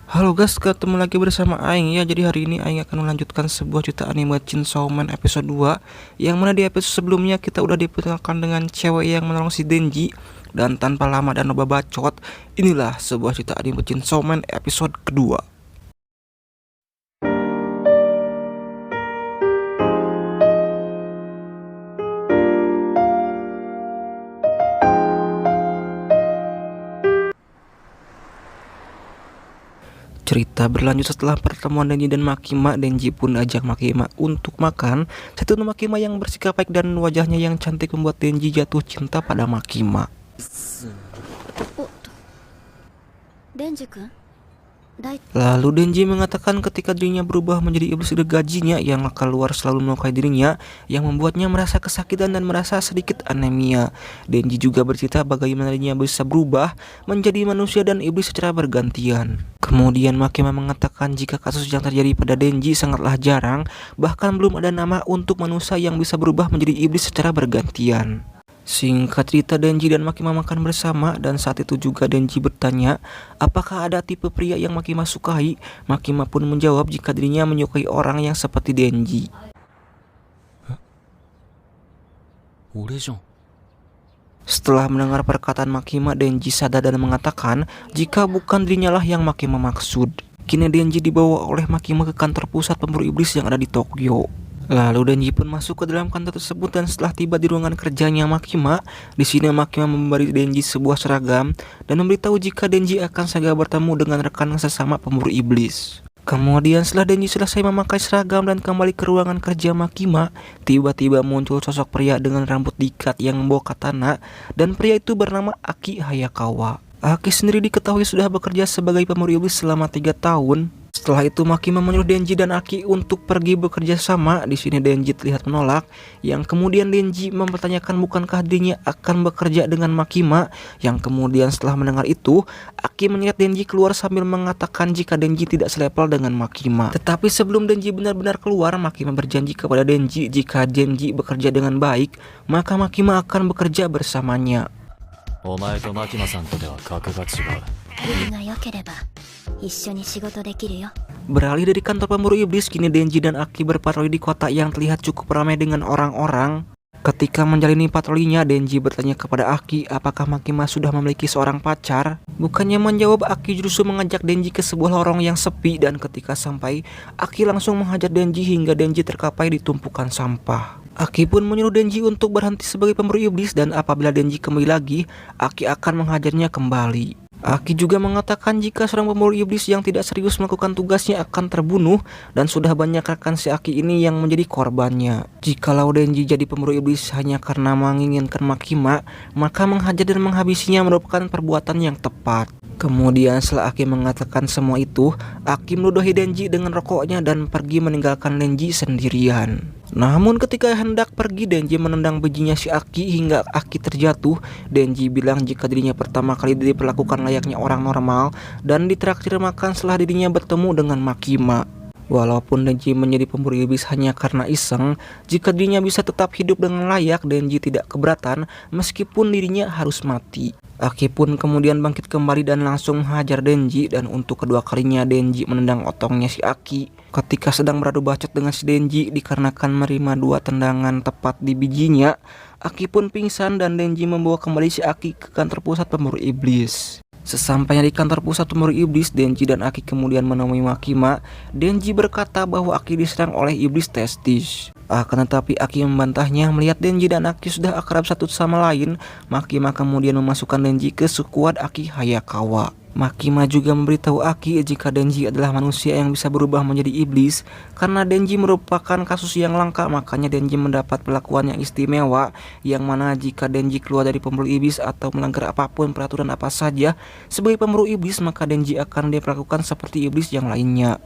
Halo guys, ketemu lagi bersama Aing ya. Jadi hari ini Aing akan melanjutkan sebuah cerita anime Chainsaw Man episode 2, yang mana di episode sebelumnya kita udah diperkenalkan dengan cewek yang menolong si Denji. Dan tanpa lama dan loba bacot, inilah sebuah cerita anime Chainsaw Man episode kedua. Cerita berlanjut setelah pertemuan Denji dan Makima. Denji pun ajak Makima untuk makan. Satu Makima yang bersikap baik dan wajahnya yang cantik membuat Denji jatuh cinta pada Makima. おっとデンジ君大 Lalu Denji mengatakan ketika dirinya berubah menjadi iblis gergajinya yang keluar selalu melukai dirinya, yang membuatnya merasa kesakitan dan merasa sedikit anemia. Denji juga bercerita bagaimana dirinya bisa berubah menjadi manusia dan iblis secara bergantian. Kemudian Makima mengatakan jika kasus yang terjadi pada Denji sangatlah jarang, bahkan belum ada nama untuk manusia yang bisa berubah menjadi iblis secara bergantian. Singkat cerita, Denji dan Makima makan bersama, dan saat itu juga Denji bertanya apakah ada tipe pria yang Makima sukai. Makima pun menjawab jika dirinya menyukai orang yang seperti Denji. 俺じゃん。 Setelah mendengar perkataan Makima, Denji sadar dan mengatakan jika bukan dirinya lah yang Makima maksud. Kini Denji dibawa oleh Makima ke kantor pusat pemburu iblis yang ada di Tokyo. Lalu Denji pun masuk ke dalam kantor tersebut, dan setelah tiba di ruangan kerjanya Makima, di sini Makima memberi Denji sebuah seragam dan memberitahu jika Denji akan segera bertemu dengan rekan sesama pemburu iblis. Kemudian setelah Denji selesai memakai seragam dan kembali ke ruangan kerja Makima, tiba-tiba muncul sosok pria dengan rambut diikat yang membawa katana, dan pria itu bernama Aki Hayakawa. Aki sendiri diketahui sudah bekerja sebagai pemburu iblis selama 3 tahun. Setelah itu Makima menyuruh Denji dan Aki untuk pergi bekerja sama. Di sini Denji terlihat menolak, yang kemudian Denji mempertanyakan bukankah dirinya akan bekerja dengan Makima. Yang kemudian setelah mendengar itu, Aki menyeret Denji keluar sambil mengatakan jika Denji tidak selevel dengan Makima. Tetapi sebelum Denji benar-benar keluar, Makima berjanji kepada Denji jika Denji bekerja dengan baik, maka Makima akan bekerja bersamanya. お前と牧間さんとでは格が違う。運が良ければ一緒に仕事できるよ Beralih dari kantor pemburu iblis, kini Denji dan Aki berpatroli di kota yang terlihat cukup ramai dengan orang-orang. Ketika menjalani patrolinya, Denji bertanya kepada Aki apakah Makima sudah memiliki seorang pacar. Bukannya menjawab, Aki justru mengajak Denji ke sebuah lorong yang sepi, dan ketika sampai, Aki langsung menghajar Denji hingga Denji terkapai di tumpukan sampah. Aki pun menyuruh Denji untuk berhenti sebagai pemburu iblis, dan apabila Denji kembali lagi, Aki akan menghajarnya kembali. Aki juga mengatakan jika seorang pemburu iblis yang tidak serius melakukan tugasnya akan terbunuh, dan sudah banyak rekan si Aki ini yang menjadi korbannya. Jikalau Denji jadi pemburu iblis hanya karena menginginkan Makima, maka menghajar dan menghabisinya merupakan perbuatan yang tepat. Kemudian setelah Aki mengatakan semua itu, Aki meludahi Denji dengan rokoknya dan pergi meninggalkan Denji sendirian. Namun ketika hendak pergi, Denji menendang bijinya si Aki hingga Aki terjatuh. Denji bilang jika dirinya pertama kali diperlakukan layaknya orang normal dan ditraktir makan setelah dirinya bertemu dengan Makima. Walaupun Denji menjadi pemburu iblis hanya karena iseng, jika dirinya bisa tetap hidup dengan layak, Denji tidak keberatan meskipun dirinya harus mati. Aki pun kemudian bangkit kembali dan langsung menghajar Denji, dan untuk kedua kalinya Denji menendang otongnya si Aki. Ketika sedang beradu bacot dengan si Denji dikarenakan menerima 2 tendangan tepat di bijinya, Aki pun pingsan dan Denji membawa kembali si Aki ke kantor pusat pemburu iblis. Sesampainya di kantor pusat pemburu iblis, Denji dan Aki kemudian menemui Makima. Denji berkata bahwa Aki diserang oleh iblis testis. Akan tetapi Aki membantahnya. Melihat Denji dan Aki sudah akrab satu sama lain, Makima kemudian memasukkan Denji ke skuad Aki Hayakawa. Makima juga memberitahu Aki jika Denji adalah manusia yang bisa berubah menjadi iblis. Karena Denji merupakan kasus yang langka, makanya Denji mendapat perlakuan yang istimewa, yang mana jika Denji keluar dari pemburu iblis atau melanggar apapun peraturan apa saja sebagai pemburu iblis, maka Denji akan diperlakukan seperti iblis yang lainnya.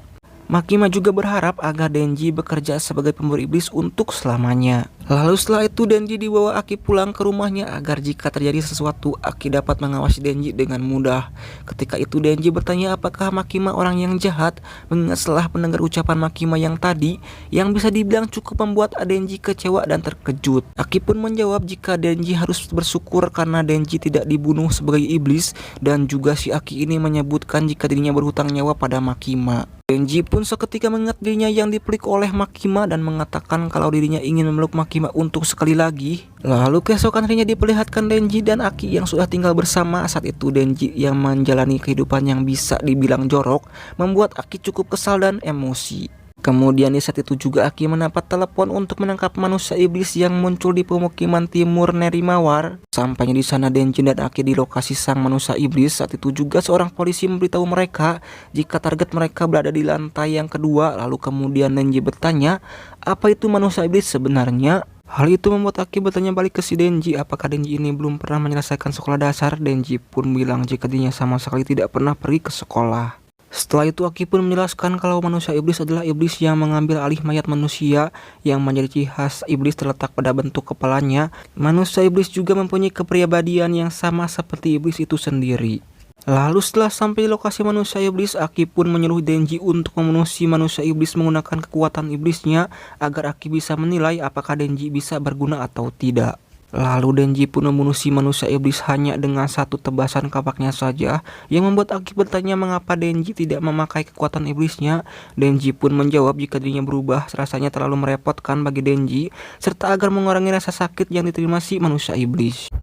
Makima juga berharap agar Denji bekerja sebagai pemburu iblis untuk selamanya. Lalu setelah itu Denji dibawa Aki pulang ke rumahnya agar jika terjadi sesuatu Aki dapat mengawasi Denji dengan mudah. Ketika itu Denji bertanya apakah Makima orang yang jahat, mengingat setelah mendengar ucapan Makima yang tadi yang bisa dibilang cukup membuat Denji kecewa dan terkejut. Aki pun menjawab jika Denji harus bersyukur karena Denji tidak dibunuh sebagai iblis, dan juga si Aki ini menyebutkan jika dirinya berhutang nyawa pada Makima. Denji pun seketika mengingat dirinya yang dipelik oleh Makima dan mengatakan kalau dirinya ingin memeluk Makima untuk sekali lagi. Lalu keesokan harinya diperlihatkan Denji dan Aki yang sudah tinggal bersama. Saat itu Denji yang menjalani kehidupan yang bisa dibilang jorok membuat Aki cukup kesal dan emosi. Kemudian di saat itu juga Aki mendapat telepon untuk menangkap manusia iblis yang muncul di pemukiman timur Nerimawar. Sampainya di sana Denji dan Aki di lokasi sang manusia iblis. Saat itu juga seorang polisi memberitahu mereka jika target mereka berada di lantai yang kedua. Lalu kemudian Denji bertanya, apa itu manusia iblis sebenarnya? Hal itu membuat Aki bertanya balik ke si Denji, apakah Denji ini belum pernah menyelesaikan sekolah dasar. Denji pun bilang jika dirinya sama sekali tidak pernah pergi ke sekolah. Setelah itu Aki pun menjelaskan kalau manusia iblis adalah iblis yang mengambil alih mayat manusia, yang menjadi ciri khas iblis terletak pada bentuk kepalanya. Manusia iblis juga mempunyai kepribadian yang sama seperti iblis itu sendiri. Lalu setelah sampai di lokasi manusia iblis, Aki pun menyuruh Denji untuk membunuh si manusia iblis menggunakan kekuatan iblisnya agar Aki bisa menilai apakah Denji bisa berguna atau tidak. Lalu Denji pun membunuh si manusia iblis hanya dengan satu tebasan kapaknya saja, yang membuat Aki bertanya mengapa Denji tidak memakai kekuatan iblisnya. Denji pun menjawab jika dirinya berubah rasanya terlalu merepotkan bagi Denji, serta agar mengurangi rasa sakit yang diterima si manusia iblis.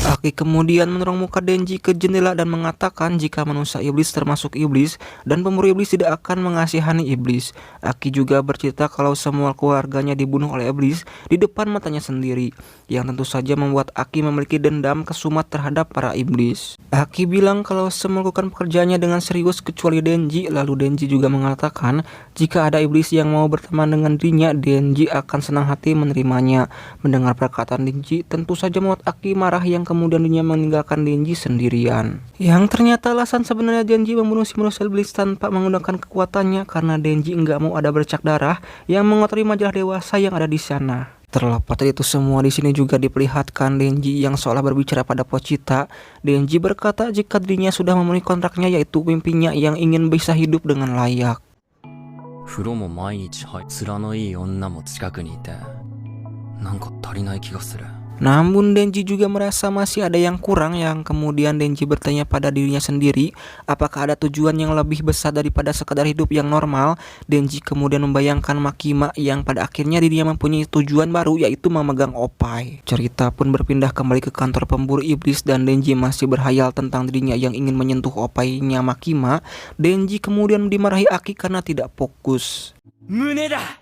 Aki kemudian mendorong muka Denji ke jendela dan mengatakan jika manusia iblis termasuk iblis dan pemburu iblis tidak akan mengasihani iblis. Aki juga bercerita kalau semua keluarganya dibunuh oleh iblis di depan matanya sendiri, yang tentu saja membuat Aki memiliki dendam kesumat terhadap para iblis. Aki bilang kalau semua melakukan pekerjaannya dengan serius kecuali Denji. Lalu Denji juga mengatakan jika ada iblis yang mau berteman dengan dirinya, Denji akan senang hati menerimanya. Mendengar perkataan Denji tentu saja membuat Aki marah, yang kemudian dirinya meninggalkan Denji sendirian. Yang ternyata alasan sebenarnya Denji membunuh si manusia iblis tanpa menggunakan kekuatannya karena Denji enggak mau ada bercak darah yang mengotori majalah dewasa yang ada di sana. Terlepas dari itu semua, di sini juga diperlihatkan Denji yang seolah berbicara pada Pochita. Denji berkata jika dirinya sudah memenuhi kontraknya, yaitu mimpinya yang ingin bisa hidup dengan layak. 風呂も毎日入っ面のいい女も近くにいてなんか足りない気がする。 Namun Denji juga merasa masih ada yang kurang, yang kemudian Denji bertanya pada dirinya sendiri apakah ada tujuan yang lebih besar daripada sekadar hidup yang normal. Denji kemudian membayangkan Makima yang pada akhirnya dirinya mempunyai tujuan baru, yaitu memegang opai. Cerita pun berpindah kembali ke kantor pemburu iblis dan Denji masih berhayal tentang dirinya yang ingin menyentuh opainya Makima. Denji kemudian dimarahi Aki karena tidak fokus. Muneda!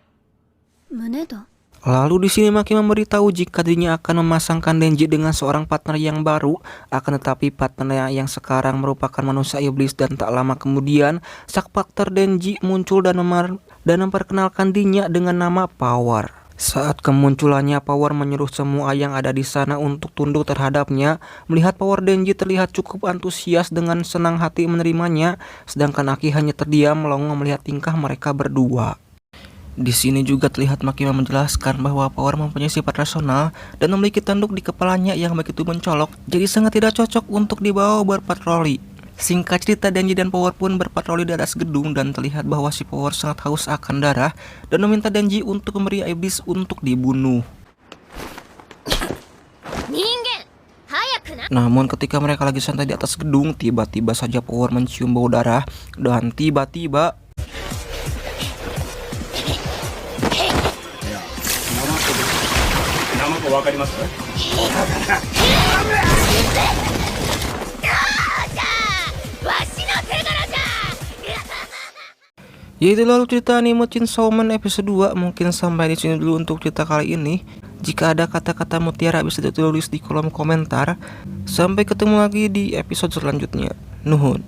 Muneda? Lalu di sini Maki memberitahu jika dirinya akan memasangkan Denji dengan seorang partner yang baru. Akan tetapi partner yang sekarang merupakan manusia iblis, dan tak lama kemudian sang partner Denji muncul dan memperkenalkan dirinya dengan nama Power. Saat kemunculannya, Power menyuruh semua yang ada di sana untuk tunduk terhadapnya. Melihat Power, Denji terlihat cukup antusias dengan senang hati menerimanya, sedangkan Aki hanya terdiam melongo melihat tingkah mereka berdua. Di sini juga terlihat Makima menjelaskan bahwa Power mempunyai sifat rasional dan memiliki tanduk di kepalanya yang begitu mencolok, jadi sangat tidak cocok untuk dibawa berpatroli. Singkat cerita, Denji dan Power pun berpatroli di atas gedung dan terlihat bahwa si Power sangat haus akan darah dan meminta Denji untuk memberi iblis untuk dibunuh. Namun ketika mereka lagi santai di atas gedung, tiba-tiba saja Power mencium bau darah dan tiba-tiba yaitu lalu cerita anime Chainsaw Man episode 2. Mungkin sampai di sini dulu untuk cerita kali ini. Jika ada kata-kata mutiara bisa ditulis di kolom komentar. Sampai ketemu lagi di episode selanjutnya. Nuhun.